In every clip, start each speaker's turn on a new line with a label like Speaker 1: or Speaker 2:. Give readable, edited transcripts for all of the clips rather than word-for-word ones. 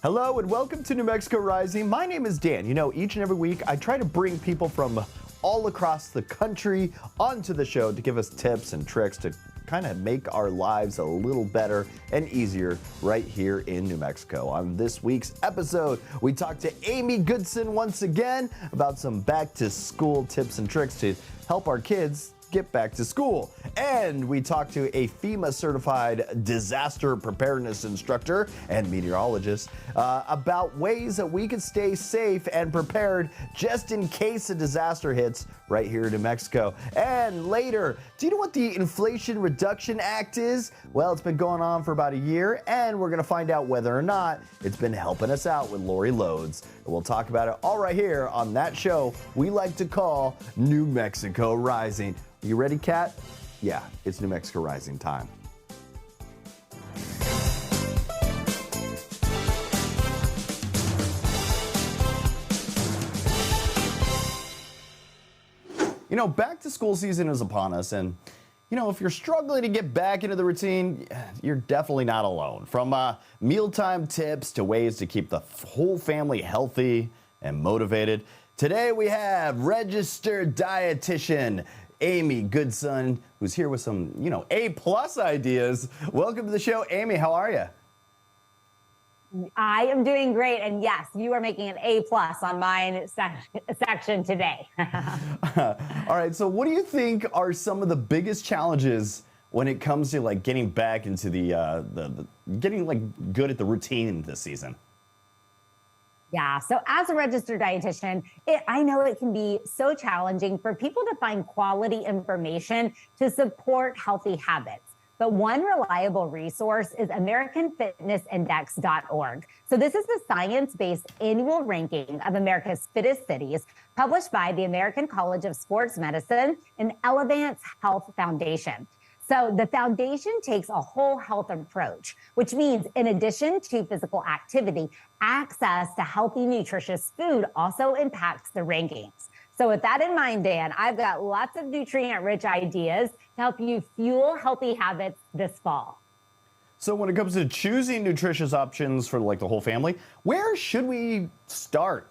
Speaker 1: Hello and welcome to New Mexico Rising. My name is Dan. You know, each and every week I try to bring people from all across the country onto the show to give us tips and tricks to kind of make our lives a little better and easier right here in New Mexico. On this week's episode, we talked to Amy Goodson once again about some back to school tips and tricks to help our kids get back to school. And we talked to a FEMA certified disaster preparedness instructor and meteorologist about ways that we can stay safe and prepared just in case a disaster hits right here in New Mexico. And later, do you know what the Inflation Reduction Act is? Well, it's been going on for about a year, and we're gonna find out whether or not it's been helping us out with Lori Loads. And we'll talk about it all right here on that show we like to call New Mexico Rising. You ready, Kat? Yeah, it's New Mexico Rising time. You know, back to school season is upon us, and you know, if you're struggling to get back into the routine, you're definitely not alone. From mealtime tips to ways to keep the whole family healthy and motivated. Today we have Registered Dietitian Amy Goodson, who's here with some, A+ ideas. Welcome to the show, Amy. How are you?
Speaker 2: I am doing great, and yes, you are making an A+ on mine section today.
Speaker 1: All right, so what do you think are some of the biggest challenges when it comes to like getting back into the getting like good at the routine this season?
Speaker 2: Yeah, so as a registered dietitian, I know it can be so challenging for people to find quality information to support healthy habits. But one reliable resource is AmericanFitnessIndex.org. So this is the science-based annual ranking of America's fittest cities published by the American College of Sports Medicine and Elevance Health Foundation. So the foundation takes a whole health approach, which means in addition to physical activity, access to healthy, nutritious food also impacts the rankings. So with that in mind, Dan, I've got lots of nutrient-rich ideas to help you fuel healthy habits this fall.
Speaker 1: So when it comes to choosing nutritious options for like the whole family, where should we start?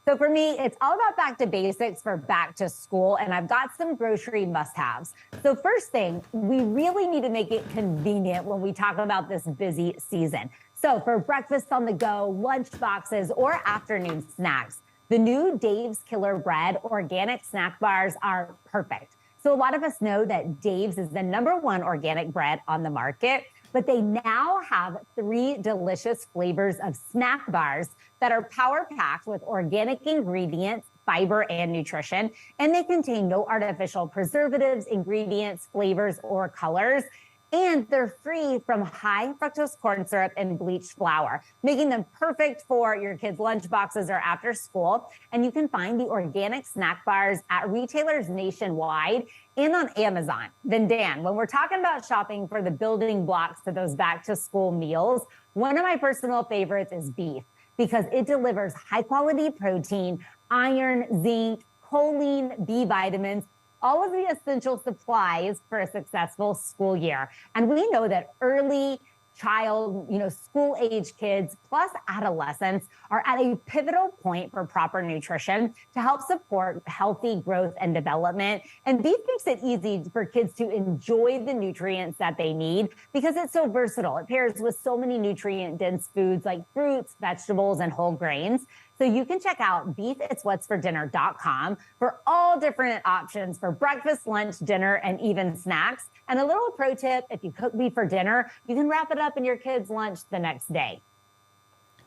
Speaker 2: So for me, it's all about back to basics for back to school, and I've got some grocery must-haves. So first thing, we really need to make it convenient when we talk about this busy season. So for breakfast on the go, lunch boxes, or afternoon snacks, the new Dave's Killer Bread organic snack bars are perfect. So a lot of us know that Dave's is the #1 organic bread on the market, but they now have 3 delicious flavors of snack bars that are power-packed with organic ingredients, fiber, and nutrition, and they contain no artificial preservatives, ingredients, flavors, or colors. And they're free from high fructose corn syrup and bleached flour, making them perfect for your kids' lunch boxes or after school. And you can find the organic snack bars at retailers nationwide and on Amazon. Then Dan, when we're talking about shopping for the building blocks to those back to school meals, one of my personal favorites is beef because it delivers high quality protein, iron, zinc, choline, B vitamins, all of the essential supplies for a successful school year. And we know that early child, school-age kids plus adolescents are at a pivotal point for proper nutrition to help support healthy growth and development. And beef makes it easy for kids to enjoy the nutrients that they need because it's so versatile. It pairs with so many nutrient-dense foods like fruits, vegetables, and whole grains. So you can check out beefitswhatsfordinner.com for all different options for breakfast, lunch, dinner, and even snacks. And a little pro tip, if you cook beef for dinner, you can wrap it up in your kids' lunch the next day.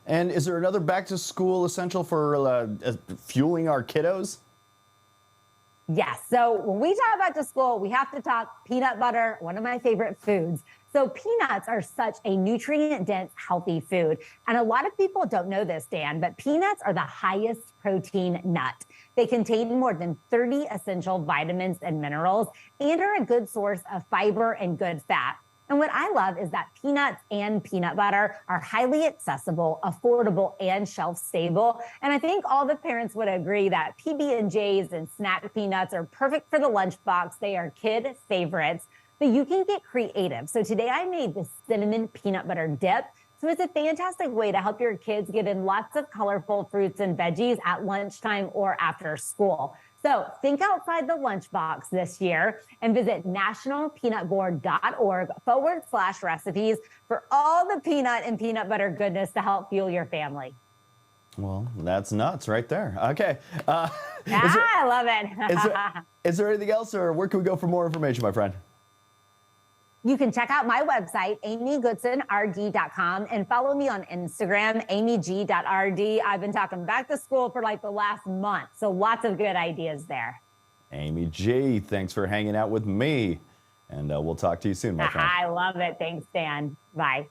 Speaker 1: And is there another back to school essential for fueling our kiddos?
Speaker 2: Yes. So when we talk back to school, we have to talk peanut butter, one of my favorite foods. So peanuts are such a nutrient-dense, healthy food. And a lot of people don't know this, Dan, but peanuts are the highest protein nut. They contain more than 30 essential vitamins and minerals and are a good source of fiber and good fat. And what I love is that peanuts and peanut butter are highly accessible, affordable, and shelf-stable. And I think all the parents would agree that PB&Js and snack peanuts are perfect for the lunchbox. They are kid favorites, but you can get creative. So today I made the cinnamon peanut butter dip. So it's a fantastic way to help your kids get in lots of colorful fruits and veggies at lunchtime or after school. So think outside the lunchbox this year and visit nationalpeanutboard.org/recipes for all the peanut and peanut butter goodness to help fuel your family.
Speaker 1: Well, that's nuts right there. Okay.
Speaker 2: I love it.
Speaker 1: Is there anything else, or where can we go for more information, my friend?
Speaker 2: You can check out my website, amygoodson.rd.com, and follow me on Instagram, amyg.rd. I've been talking back to school for like the last month, so lots of good ideas there.
Speaker 1: Amy G, thanks for hanging out with me, and we'll talk to you soon, my friend.
Speaker 2: I love it. Thanks, Dan. Bye.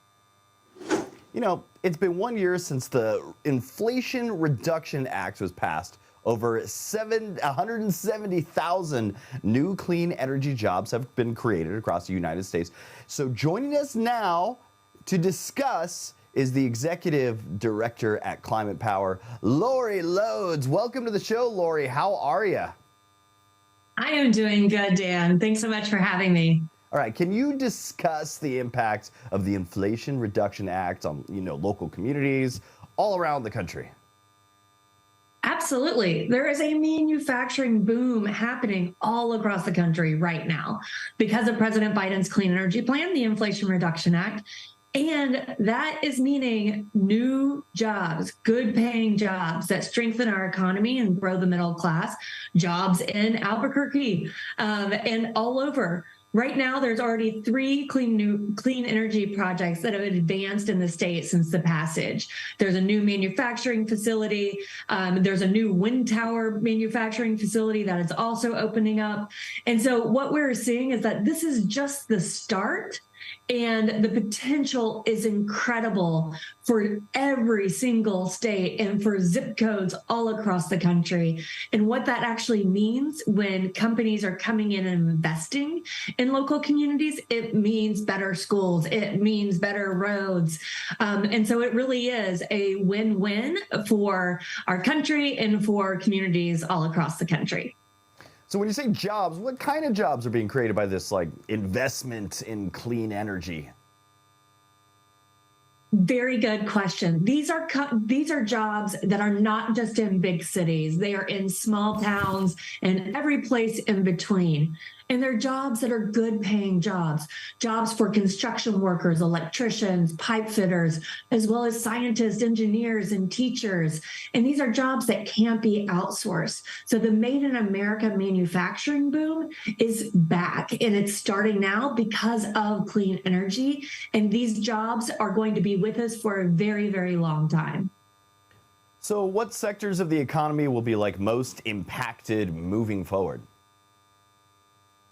Speaker 1: You know, it's been 1 year since the Inflation Reduction Act was passed. Over 170,000 new clean energy jobs have been created across the United States. So joining us now to discuss is the Executive Director at Climate Power, Lori Lodes. Welcome to the show, Lori. How are you?
Speaker 3: I am doing good, Dan. Thanks so much for having me.
Speaker 1: All right, can you discuss the impact of the Inflation Reduction Act on, local communities all around the country?
Speaker 3: Absolutely. There is a manufacturing boom happening all across the country right now because of President Biden's Clean Energy Plan, the Inflation Reduction Act. And that is meaning new jobs, good paying jobs that strengthen our economy and grow the middle class, jobs in Albuquerque and all over. Right now, there's already 3 clean energy projects that have advanced in the state since the passage. There's a new manufacturing facility. There's a new wind tower manufacturing facility that is also opening up. And so what we're seeing is that this is just the start. And the potential is incredible for every single state and for zip codes all across the country. And what that actually means when companies are coming in and investing in local communities, it means better schools, it means better roads. And so it really is a win-win for our country and for communities all across the country.
Speaker 1: So when you say jobs, what kind of jobs are being created by this investment in clean energy?
Speaker 3: Very good question. These are jobs that are not just in big cities. They are in small towns and every place in between. And they're jobs that are good paying jobs for construction workers, electricians, pipe fitters, as well as scientists, engineers, and teachers. And these are jobs that can't be outsourced. So the Made in America manufacturing boom is back, and it's starting now because of clean energy. And these jobs are going to be with us for a very, very long time.
Speaker 1: So what sectors of the economy will be most impacted moving forward?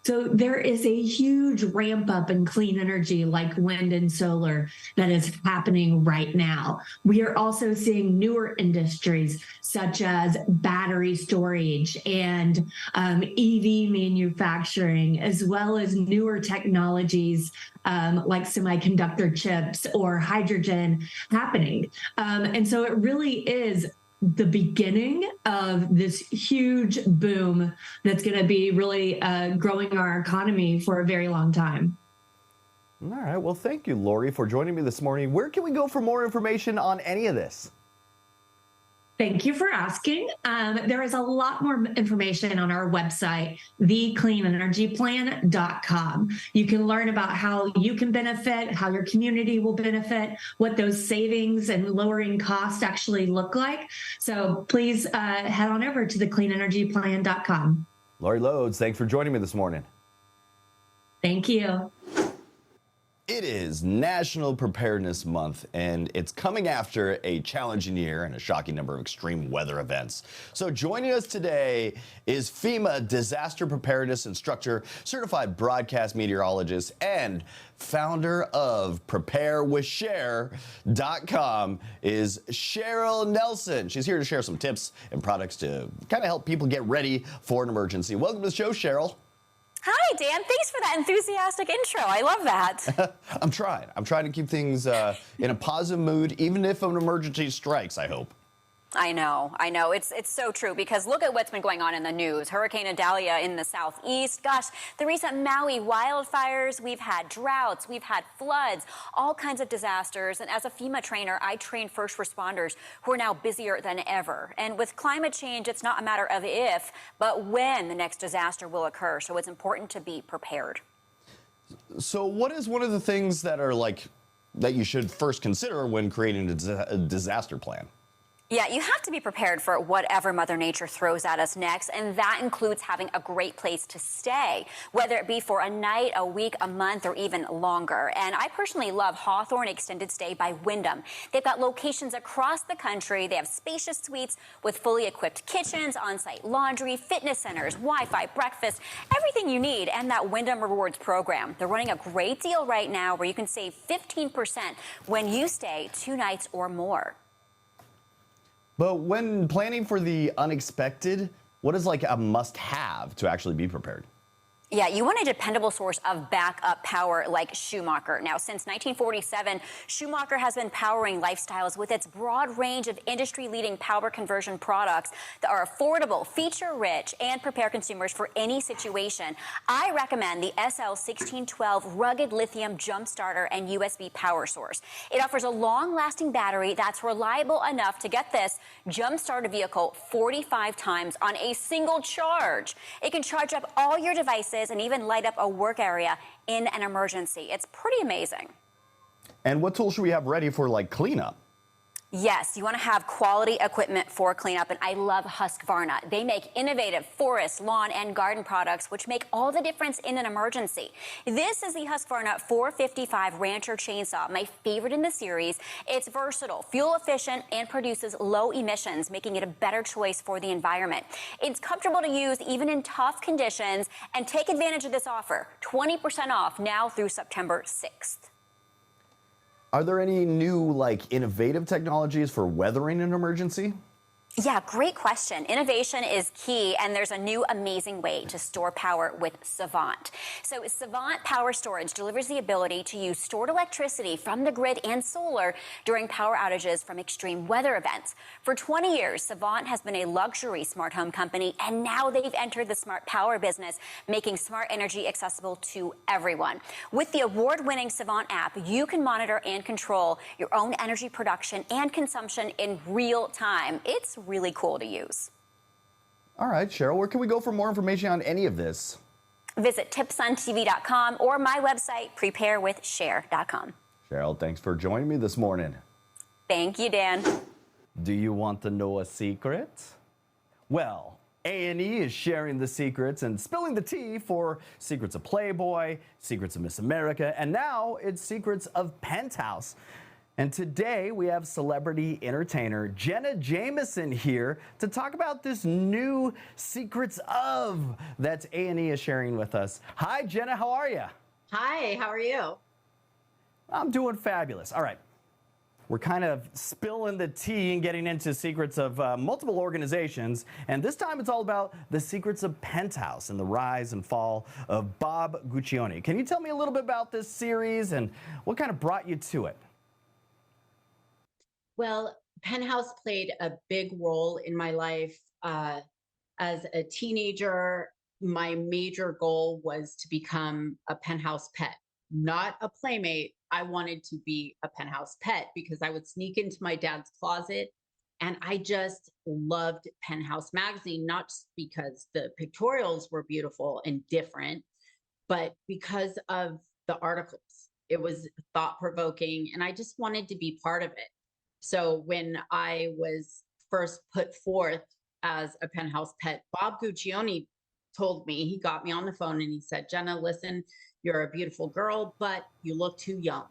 Speaker 3: So there is a huge ramp up in clean energy like wind and solar that is happening right now. We are also seeing newer industries such as battery storage and EV manufacturing, as well as newer technologies like semiconductor chips or hydrogen happening. And so it really is the beginning of this huge boom that's going to be really growing our economy for a very long time.
Speaker 1: All right. Well, thank you, Lori, for joining me this morning. Where can we go for more information on any of this?
Speaker 3: Thank you for asking. There is a lot more information on our website, thecleanenergyplan.com. You can learn about how you can benefit, how your community will benefit, what those savings and lowering costs actually look like. So please head on over to thecleanenergyplan.com.
Speaker 1: Lori Lodes, thanks for joining me this morning.
Speaker 3: Thank you.
Speaker 1: It is National Preparedness Month, and it's coming after a challenging year and a shocking number of extreme weather events. So joining us today is FEMA Disaster Preparedness Instructor, certified broadcast meteorologist, and founder of PrepareWithShare.com is Cheryl Nelson. She's here to share some tips and products to kind of help people get ready for an emergency. Welcome to the show, Cheryl.
Speaker 4: Hi, Dan. Thanks for that enthusiastic intro. I love that.
Speaker 1: I'm trying to keep things in a positive mood, even if an emergency strikes, I hope.
Speaker 4: I know. It's so true, because look at what's been going on in the news. Hurricane Idalia in the southeast. Gosh, the recent Maui wildfires. We've had droughts. We've had floods, all kinds of disasters. And as a FEMA trainer, I train first responders who are now busier than ever. And with climate change, it's not a matter of if, but when the next disaster will occur. So it's important to be prepared.
Speaker 1: So what is one of the things that are that you should first consider when creating a disaster plan?
Speaker 4: Yeah, you have to be prepared for whatever Mother Nature throws at us next, and that includes having a great place to stay, whether it be for a night, a week, a month, or even longer. And I personally love Hawthorne Extended Stay by Wyndham. They've got locations across the country. They have spacious suites with fully equipped kitchens, on-site laundry, fitness centers, Wi-Fi, breakfast, everything you need, and that Wyndham Rewards program. They're running a great deal right now where you can save 15% when you stay 2 nights or more.
Speaker 1: But when planning for the unexpected, what is a must-have to actually be prepared?
Speaker 4: Yeah, you want a dependable source of backup power like Schumacher. Now, since 1947, Schumacher has been powering lifestyles with its broad range of industry-leading power conversion products that are affordable, feature-rich, and prepare consumers for any situation. I recommend the SL1612 rugged lithium jump starter and USB power source. It offers a long-lasting battery that's reliable enough to, get this, jump start a vehicle 45 times on a single charge. It can charge up all your devices and even light up a work area in an emergency. It's pretty amazing.
Speaker 1: And what tools should we have ready for cleanup?
Speaker 4: Yes, you want to have quality equipment for cleanup, and I love Husqvarna. They make innovative forest, lawn, and garden products, which make all the difference in an emergency. This is the Husqvarna 455 Rancher Chainsaw, my favorite in the series. It's versatile, fuel efficient, and produces low emissions, making it a better choice for the environment. It's comfortable to use even in tough conditions, and take advantage of this offer, 20% off now through September 6th.
Speaker 1: Are there any new innovative technologies for weathering an emergency?
Speaker 4: Yeah, great question. Innovation is key, and there's a new amazing way to store power with Savant. So Savant Power Storage delivers the ability to use stored electricity from the grid and solar during power outages from extreme weather events. For 20 years, Savant has been a luxury smart home company, and now they've entered the smart power business, making smart energy accessible to everyone. With the award-winning Savant app, you can monitor and control your own energy production and consumption in real time. It's really cool to use.
Speaker 1: All right, Cheryl, where can we go for more information on any of this?
Speaker 4: Visit tipsontv.com or my website, preparewithshare.com.
Speaker 1: Cheryl, thanks for joining me this morning.
Speaker 4: Thank you, Dan.
Speaker 1: Do you want to know a secret? Well, A&E is sharing the secrets and spilling the tea for Secrets of Playboy, Secrets of Miss America, and now it's Secrets of Penthouse. And today we have celebrity entertainer Jenna Jameson here to talk about this new Secrets of that A&E is sharing with us. Hi, Jenna, how are you?
Speaker 5: Hi, how are you?
Speaker 1: I'm doing fabulous. All right. We're kind of spilling the tea and getting into secrets of multiple organizations. And this time it's all about the secrets of Penthouse and the rise and fall of Bob Guccione. Can you tell me a little bit about this series and what kind of brought you to it?
Speaker 5: Well, Penthouse played a big role in my life. As a teenager, my major goal was to become a Penthouse pet, not a playmate. I wanted to be a Penthouse pet because I would sneak into my dad's closet, and I just loved Penthouse magazine, not just because the pictorials were beautiful and different, but because of the articles. It was thought-provoking, and I just wanted to be part of it. So when I was first put forth as a Penthouse pet, Bob Guccione told me, he got me on the phone and he said, Jenna, listen, you're a beautiful girl, but you look too young.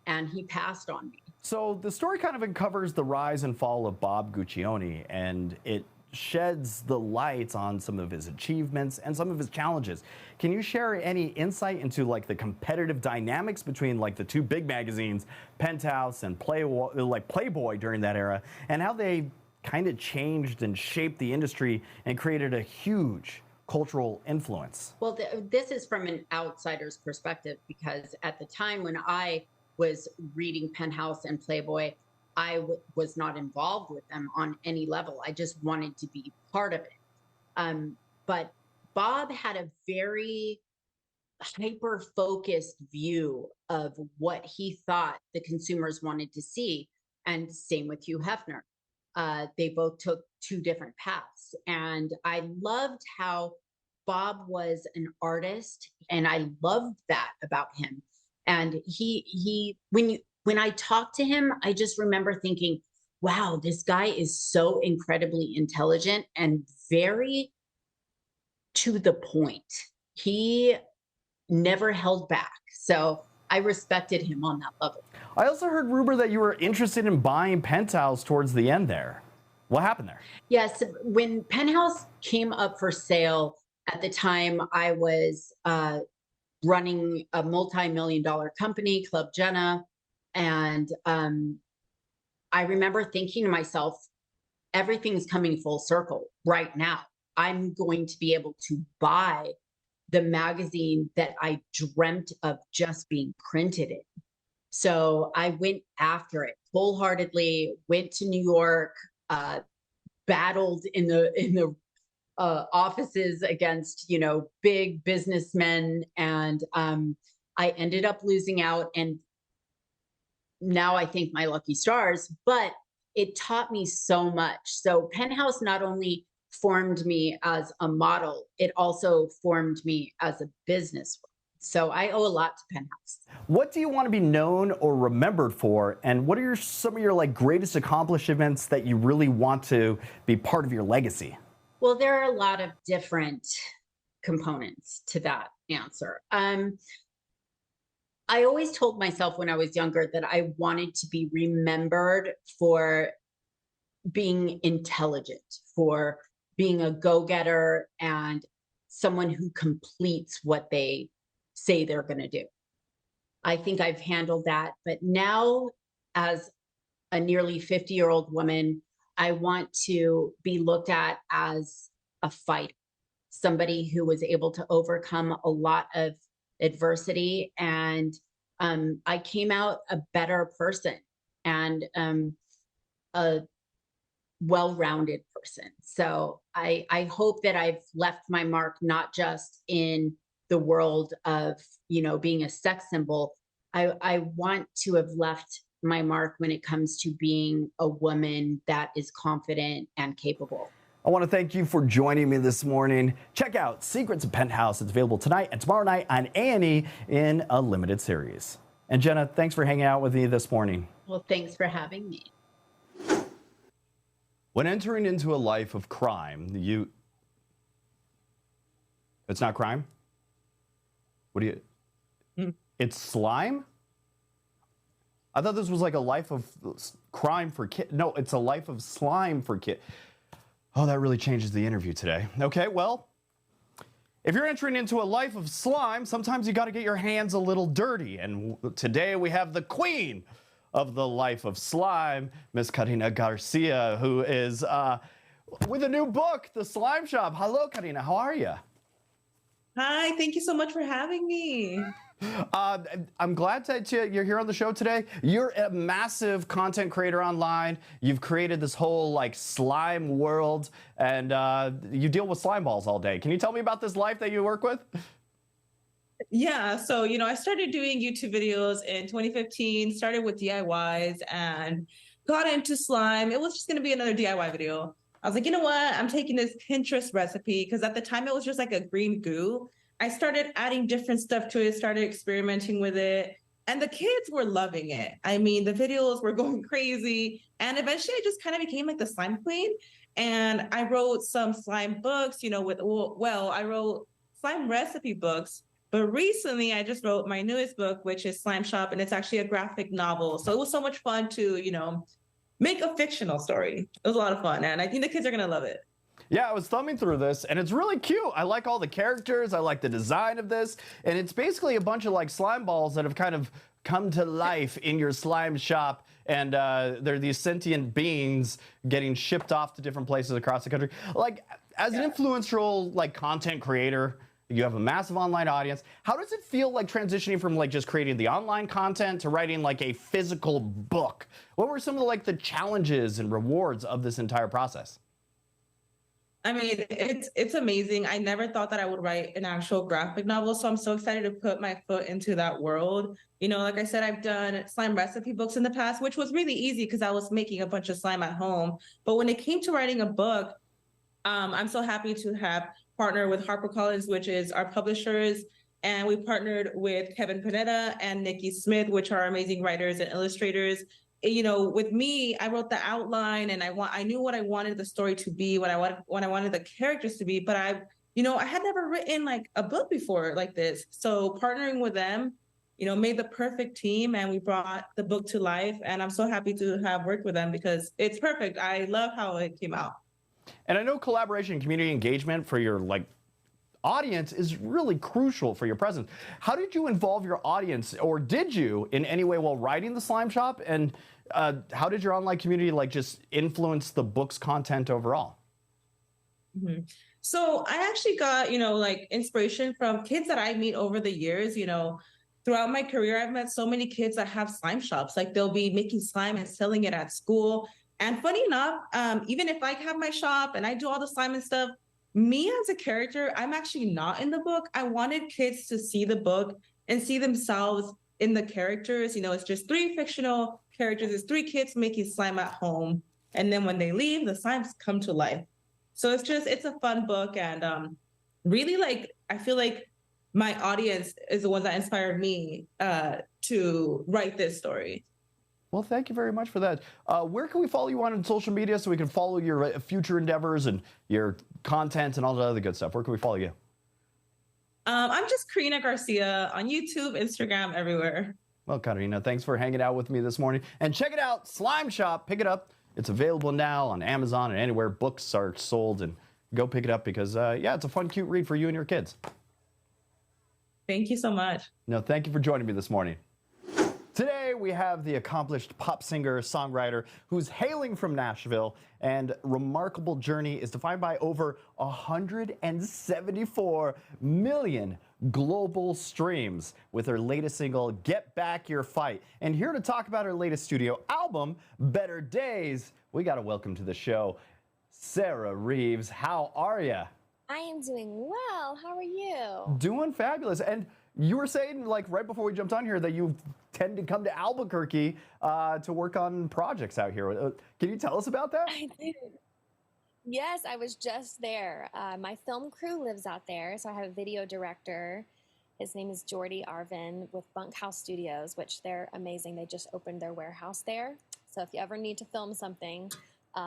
Speaker 5: And he passed on me.
Speaker 1: So the story kind of uncovers the rise and fall of Bob Guccione, and it sheds the light on some of his achievements and some of his challenges. Can you share any insight into the competitive dynamics between the two big magazines, Penthouse and Playboy during that era, and how they kind of changed and shaped the industry and created a huge cultural influence?
Speaker 5: Well, this is from an outsider's perspective, because at the time when I was reading Penthouse and Playboy, was not involved with them on any level. I just wanted to be part of it. But Bob had a very hyper-focused view of what he thought the consumers wanted to see. And same with Hugh Hefner. They both took two different paths. And I loved how Bob was an artist, and I loved that about him. And when I talked to him, I just remember thinking, wow, this guy is so incredibly intelligent and very to the point. He never held back. So I respected him on that level.
Speaker 1: I also heard rumor that you were interested in buying Penthouse towards the end there. What happened there?
Speaker 5: Yes, when Penthouse came up for sale, at the time I was running a multi-million-dollar company, Club Jenna. And I remember thinking to myself, everything's coming full circle right now. I'm going to be able to buy the magazine that I dreamt of just being printed in. So I went after it wholeheartedly, went to New York, battled in the offices against, big businessmen. And I ended up losing out. And now I thank my lucky stars, but it taught me so much. So Penthouse not only formed me as a model, it also formed me as a businesswoman. So I owe a lot to Penthouse.
Speaker 1: What do you want to be known or remembered for? And what are some of your greatest accomplishments that you really want to be part of your legacy?
Speaker 5: Well, there are a lot of different components to that answer. I always told myself when I was younger that I wanted to be remembered for being intelligent, for being a go-getter and someone who completes what they say they're going to do. I think I've handled that. But now, as a nearly 50-year-old woman, I want to be looked at as a fighter, somebody who was able to overcome a lot of adversity. And I came out a better person and a well-rounded person. So I hope that I've left my mark, not just in the world of, being a sex symbol. I want to have left my mark when it comes to being a woman that is confident and capable.
Speaker 1: I want to thank you for joining me this morning. Check out Secrets of Penthouse. It's available tonight and tomorrow night on A&E in a limited series. And Jenna, thanks for hanging out with me this morning.
Speaker 5: Well, thanks for having me.
Speaker 1: When entering into a life of crime, it's not crime? What do you, It's slime? I thought this was like a life of crime for kids. No, it's a life of slime for kids. Oh, that really changes the interview today. Okay, well, if you're entering into a life of slime, sometimes you got to get your hands a little dirty. And today we have the queen of the life of slime, Miss Karina Garcia, who is with a new book, The Slime Shop. Hello, Karina. How are you?
Speaker 6: Hi, thank you so much for having me.
Speaker 1: I'm glad that you're here on the show today. You're a massive content creator online. You've created this whole slime world, and you deal with slime balls all day. Can you tell me about this life that you work with?
Speaker 6: Yeah, so, I started doing YouTube videos in 2015, started with DIYs and got into slime. It was just going to be another DIY video. I was like, you know what? I'm taking this Pinterest recipe because at the time it was just like a green goo. I started adding different stuff to it, started experimenting with it, and the kids were loving it. I mean, the videos were going crazy, and eventually I just kind of became like the slime queen. And I wrote some slime books, I wrote slime recipe books, but recently I just wrote my newest book, which is Slime Shop, and it's actually a graphic novel. So it was so much fun to, make a fictional story. It was a lot of fun, and I think the kids are gonna love it.
Speaker 1: Yeah, I was thumbing through this, and it's really cute. I like all the characters. I like the design of this. And it's basically a bunch of slime balls that have kind of come to life in your slime shop. And they're these sentient beings getting shipped off to different places across the country. As an influential content creator, You have a massive online audience. How does it feel like transitioning from like just creating the online content to writing like a physical book? What were some of the challenges and rewards of this entire process?
Speaker 6: I mean, it's amazing. I never thought that I would write an actual graphic novel, so I'm so excited to put my foot into that world. Like I said, I've done slime recipe books in the past, which was really easy because I was making a bunch of slime at home. But when it came to writing a book, I'm so happy to have partnered with HarperCollins, which is our publishers, and we partnered with Kevin Panetta and Nikki Smith, which are amazing writers and illustrators. With me, I wrote the outline and I knew what I wanted the story to be, what I wanted the characters to be, but I had never written like a book before like this. So partnering with them, made the perfect team, and we brought the book to life. And I'm so happy to have worked with them because it's perfect. I love how it came out.
Speaker 1: And I know collaboration and community engagement for your audience is really crucial for your presence. How did you involve your audience, or did you in any way while writing the Slime Shop? And how did your online community just influence the book's content overall?
Speaker 6: Mm-hmm. So I actually got, inspiration from kids that I meet over the years. Throughout my career, I've met so many kids that have slime shops. Like they'll be making slime and selling it at school. And funny enough, even if I have my shop and I do all the slime and stuff, me as a character, I'm actually not in the book. I wanted kids to see the book and see themselves in the characters. It's just 3 fictional characters. It's 3 kids making slime at home. And then when they leave, the slimes come to life. So it's a fun book. And really, I feel like my audience is the ones that inspired me to write this story.
Speaker 1: Well, thank you very much for that. Where can we follow you on social media so we can follow your future endeavors and your content and all the other good stuff? Where can we follow you?
Speaker 6: I'm just Karina Garcia on YouTube, Instagram, everywhere.
Speaker 1: Well, Karina, thanks for hanging out with me this morning. And check it out, Slime Shop. Pick it up. It's available now on Amazon and anywhere books are sold. And go pick it up because, it's a fun, cute read for you and your kids.
Speaker 6: Thank you so much.
Speaker 1: No, thank you for joining me this morning. Today, we have the accomplished pop singer, songwriter, who's hailing from Nashville, and remarkable journey is defined by over 174 million global streams with her latest single, Get Back Your Fight. And here to talk about her latest studio album, Better Days, we got to welcome to the show, Sarah Reeves. How are you?
Speaker 7: I am doing well. How are you?
Speaker 1: Doing fabulous. And you were saying, right before we jumped on here, that you tend to come to Albuquerque to work on projects out here. Can you tell us about that?
Speaker 7: I did. Yes, I was just there. My film crew lives out there, so I have a video director. His name is Jordy Arvin with Bunkhouse Studios, which they're amazing. They just opened their warehouse there. So if you ever need to film something,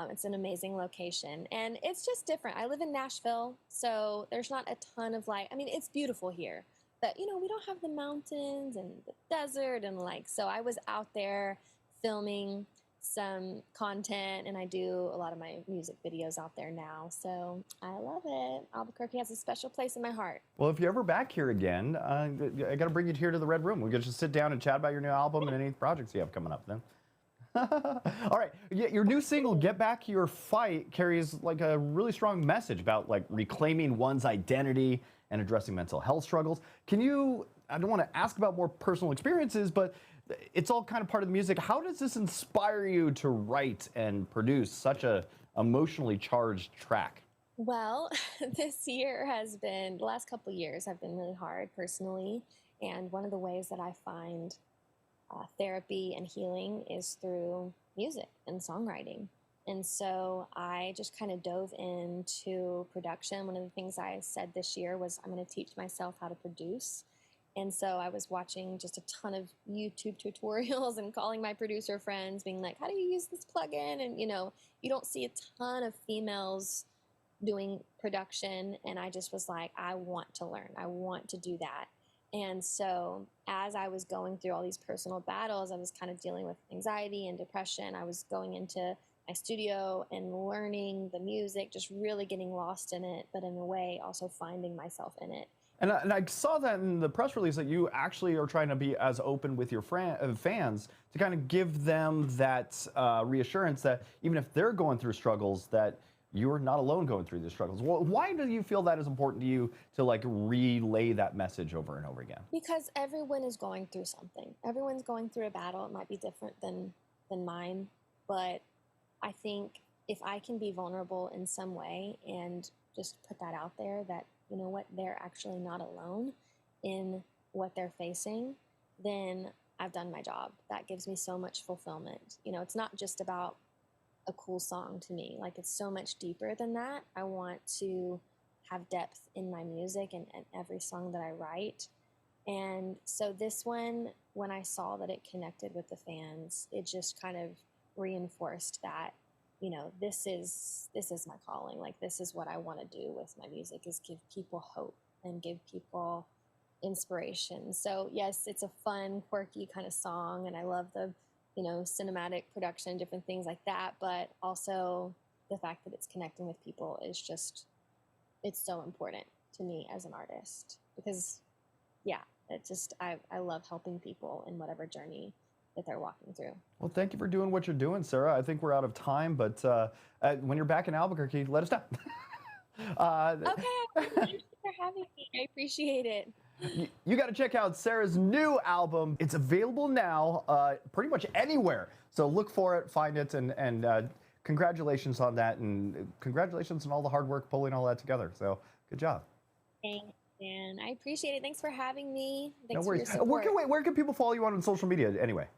Speaker 7: it's an amazing location. And it's just different. I live in Nashville, so there's not a ton of it's beautiful here. But, we don't have the mountains and the desert and so I was out there filming some content, and I do a lot of my music videos out there now. So I love it. Albuquerque has a special place in my heart.
Speaker 1: Well, if you're ever back here again, I got to bring you here to the Red Room. We get to sit down and chat about your new album and any projects you have coming up then. All right, your new single, Get Back Your Fight, carries a really strong message about reclaiming one's identity and addressing mental health struggles. I don't want to ask about more personal experiences, but it's all kind of part of the music. How does this inspire you to write and produce such a emotionally charged track?
Speaker 7: Well, the last couple of years have been really hard personally. And one of the ways that I find therapy and healing is through music and songwriting. And so I just kind of dove into production. One of the things I said this year was I'm going to teach myself how to produce. And so I was watching just a ton of YouTube tutorials and calling my producer friends, being like, how do you use this plugin? And, you don't see a ton of females doing production. And I just was like, I want to learn. I want to do that. And so as I was going through all these personal battles, I was kind of dealing with anxiety and depression. I was going into my studio and learning the music, just really getting lost in it, but in a way also finding myself in it.
Speaker 1: And I saw that in the press release that you actually are trying to be as open with your fans to kind of give them that reassurance that even if they're going through struggles, that you're not alone going through these struggles. Well, why do you feel that is important to you to like relay that message over and over again?
Speaker 7: Because everyone is going through something. Everyone's going through a battle. It might be different than mine, but I think if I can be vulnerable in some way and just put that out there that, you know what, they're actually not alone in what they're facing, then I've done my job. That gives me so much fulfillment. You know, it's not just about a cool song to me. Like, it's so much deeper than that. I want to have depth in my music and every song that I write. And so this one, when I saw that it connected with the fans, it just kind of reinforced that, you know, this is my calling. Like, this is what I want to do with my music, is give people hope and give people inspiration. So yes, it's a fun, quirky kind of song, and I love the, you know, cinematic production, different things like that, but also the fact that it's connecting with people is just, it's so important to me as an artist, because yeah, it just, I love helping people in whatever journey that they're walking through.
Speaker 1: Well, thank you for doing what you're doing, Sarah. I think we're out of time, but when you're back in Albuquerque, let us know.
Speaker 7: Okay, thanks for having me. I appreciate it.
Speaker 1: You got to check out Sarah's new album. It's available now pretty much anywhere. So look for it, find it, and congratulations on that. And congratulations on all the hard work pulling all that together. So good job.
Speaker 7: Thanks, Dan. I appreciate it. Thanks for having me. Thanks
Speaker 1: No worries.
Speaker 7: for your support.
Speaker 1: Where can people follow you on social media anyway?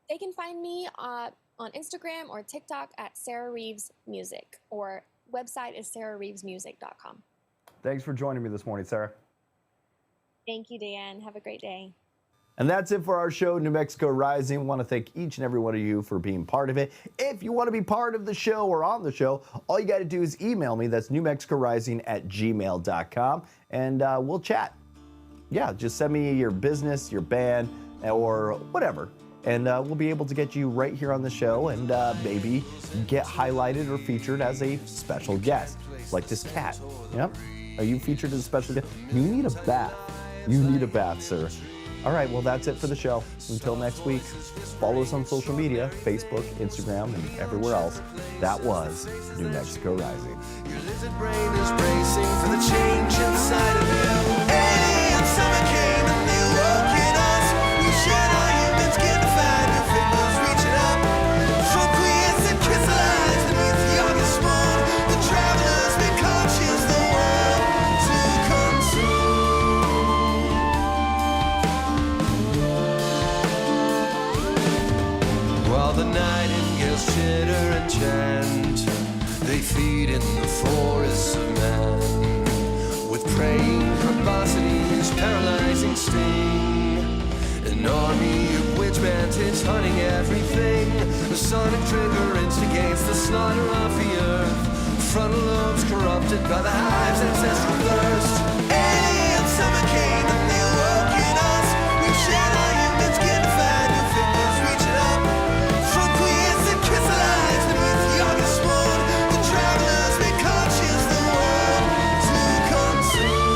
Speaker 7: They can find me on Instagram or TikTok at Sarah Reeves Music, or website is sarahreevesmusic.com.
Speaker 1: Thanks for joining me this morning, Sarah.
Speaker 7: Thank you, Dan. Have a great day.
Speaker 1: And that's it for our show, New Mexico Rising. I want to thank each and every one of you for being part of it. If you want to be part of the show or on the show, all you got to do is email me. That's newmexicorising@gmail.com, and we'll chat. Yeah, just send me your business, your band, or whatever. And we'll be able to get you right here on the show and maybe get highlighted or featured as a special guest, like this cat. Yep. Are you featured as a special guest? You need a bath. You need a bath, sir. All right, well, that's it for the show. Until next week, follow us on social media, Facebook, Instagram, and everywhere else. That was New Mexico Rising.
Speaker 8: Your lizard brain is bracing for the change inside of you. Hey, and summer came and they woke in us. We shared our humans, get to find your fingers reaching up. So quiescent and crystallized beneath the August moon. The travelers may conscious the world to consume. While the nightingales chitter and chant, they feed in the forests of man, with praying probosities, paralyzing sting. An army of witch mantis hunting everything. The sonic trigger instigates the slaughter of the earth. Frontal lobes corrupted by the hive's ancestral thirst. Alien summer came and they awoke in us. We shared our humans, get to find your fingers reaching up. From quiescent crystallized beneath the August moon. The travelers may conscious the world to consume.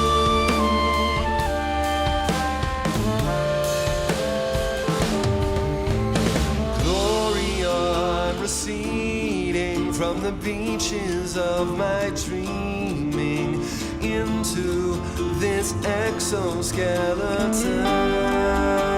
Speaker 8: Glory on receding from the beaches of my dreaming into this exoskeleton.